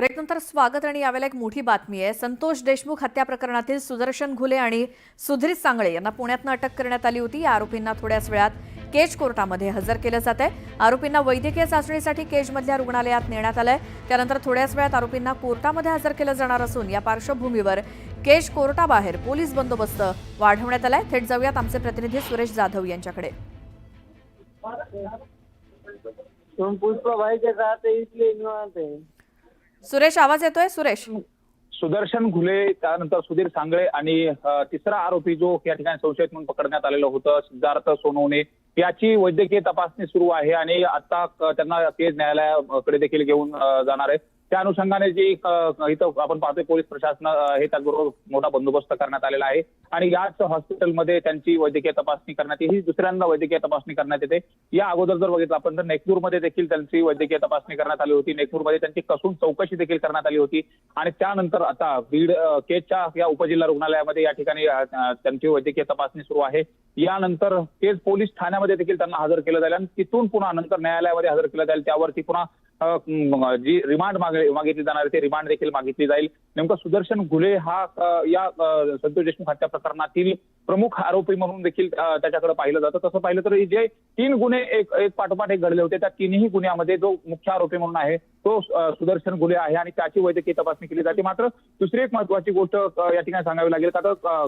ब्रेकनंतर स्वागत आणि यावेळेला एक मोठी बातमी आहे। संतोष देशमुख हत्या प्रकरणातील सुदर्शन घुले आणि सुधीर सांगळे यांना पुण्यातून अटक करण्यात आली होती। या आरोपींना थोड्याच वेळात केज कोर्टामध्ये हजर केलं जात आहे। आरोपींना वैद्यकीय चाचणीसाठी केजमधल्या रुग्णालयात नेण्यात आलंय। त्यानंतर थोड्याच वेळात आरोपींना कोर्टामध्ये हजर केलं जाणार असून या पार्श्वभूमीवर केज कोर्टाबाहेर पोलीस बंदोबस्त वाढवण्यात आलाय। थेट जाऊयात आमचे प्रतिनिधी सुरेश जाधव यांच्याकडे। तुम पुष्पा भाई के साथ है इसलिए इग्नोरेंट है। सुरेश, आवाज येतोय? सुरेश, सुदर्शन घुले, त्यानंतर सुधीर सांगळे आणि तिसरा आरोपी जो या ठिकाणी संशयित म्हणून पकडण्यात आलेलं होतं सिद्धार्थ सोनवणे, याची वैद्यकीय तपासणी सुरू आहे आणि आता त्यांना केज न्यायालयाकडे देखील घेऊन जाणार आहे। त्या अनुषंगाने जी इथं आपण पाहतोय पोलीस प्रशासन हे त्याचबरोबर मोठा बंदोबस्त करण्यात आलेला आहे आणि याच हॉस्पिटलमध्ये त्यांची वैद्यकीय तपासणी करण्यात येईल। ही दुसऱ्यांदा वैद्यकीय तपासणी करण्यात येते। या अगोदर जर बघितलं आपण तर नेकनूरमध्ये देखील त्यांची वैद्यकीय तपासणी करण्यात आली होती। नेकनूरमध्ये त्यांची कसून चौकशी देखील करण्यात आली होती आणि त्यानंतर आता बीड केजच्या या उपजिल्हा रुग्णालयामध्ये या ठिकाणी त्यांची वैद्यकीय तपासणी सुरू आहे। यानंतर केज पोलीस ठाण्यामध्ये देखील त्यांना हजर केलं जाईल आणि तिथून पुन्हा नंतर न्यायालयामध्ये हजर केलं जाईल। त्यावरती पुन्हा जी रिमांड मागितली जाणार आहे ते रिमांड देखील मागितली जाईल। नेमकं सुदर्शन घुले हा या संतोष देशमुख हत्या प्रकरणातील प्रमुख आरोपी म्हणून देखील त्याच्याकडे पाहिलं जातं। तसं पाहिलं तर जे 3 गुन्हे एक पाठोपाठ एक घडले होते त्या तिन्ही गुन्ह्यामध्ये जो मुख्य आरोपी म्हणून आहे तो सुदर्शन घुले आहे आणि त्याची वैद्यकीय तपासणी केली जाते। मात्र दुसरी एक महत्वाची गोष्ट या ठिकाणी सांगावी लागेल का तर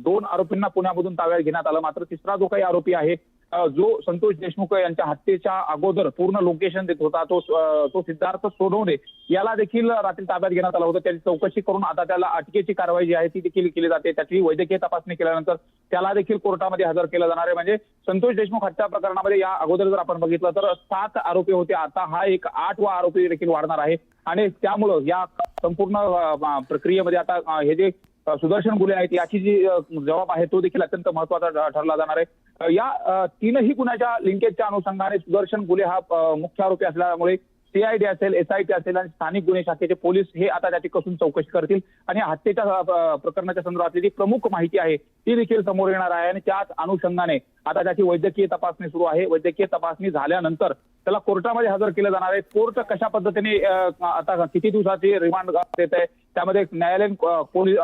2 आरोपींना पुण्यामधून ताब्यात घेण्यात आलं। मात्र तिसरा जो काही आरोपी आहे जो संतोष देशमुख यांच्या हत्येच्या अगोदर पूर्ण लोकेशन देत होता तो सिद्धार्थ सोनवणे याला देखील रात्री ताब्यात घेण्यात आलं होतं। त्याची चौकशी करून आता त्याला अटकेची कारवाई जी आहे ती देखील केली जाते। त्याची वैद्यकीय तपासणी केल्यानंतर त्याला देखील कोर्टामध्ये हजर केलं जाणार आहे। म्हणजे संतोष देशमुख हत्या प्रकरणामध्ये या अगोदर जर आपण बघितलं तर 7 आरोपी होते, आता हा एक 8वा आरोपी देखील वाढणार आहे आणि त्यामुळं या संपूर्ण प्रक्रियेमध्ये आता हे जे सुदर्शन घुले आहेत याची जी जबाब आहे तो देखील अत्यंत महत्वाचा ठरला जाणार आहे। या तीनही गुन्ह्याच्या लिंकेजच्या अनुषंगाने सुदर्शन घुले हा मुख्य आरोपी असल्यामुळे सीआयडी असेल, एसआयटी असेल आणि स्थानिक गुन्हे शाखेचे पोलीस हे आता त्याची कसून चौकशी करतील आणि हत्येच्या प्रकरणाच्या संदर्भातली जी प्रमुख माहिती आहे ती देखील समोर येणार आहे आणि त्याच अनुषंगाने आता त्याची वैद्यकीय तपासणी सुरू आहे। वैद्यकीय तपासणी झाल्यानंतर त्याला कोर्टामध्ये हजर केलं जाणार आहे। कोर्ट कशा पद्धतीने आता किती दिवसाची रिमांड देत आहे, त्यामध्ये न्यायालयीन पोलीस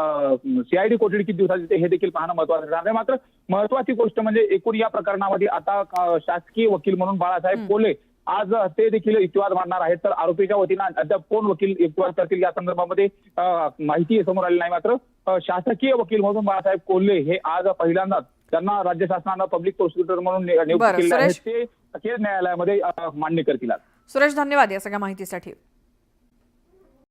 सीआयडी कोठडी किती दिवसाची देते हे देखील पाहणं महत्वाचं ठरणार आहे। मात्र महत्वाची गोष्ट म्हणजे एकूण या प्रकरणामध्ये आता शासकीय वकील म्हणून बाळासाहेब कोल्हे आज ते देखील युक्तिवाद मांडणार आहेत। तर आरोपीच्या वतीनं अद्याप कोण वकील युक्तिवाद करतील या संदर्भामध्ये माहिती समोर आली नाही। मात्र शासकीय वकील म्हणून बाळासाहेब कोल्हे हे आज पहिल्यांदाच त्यांना राज्य शासनानं पब्लिक प्रोसिक्युटर म्हणून नियुक्त केले आहे ते न्यायालयामध्ये मान्य करतील। सुरेश, धन्यवाद या सगळ्या माहितीसाठी।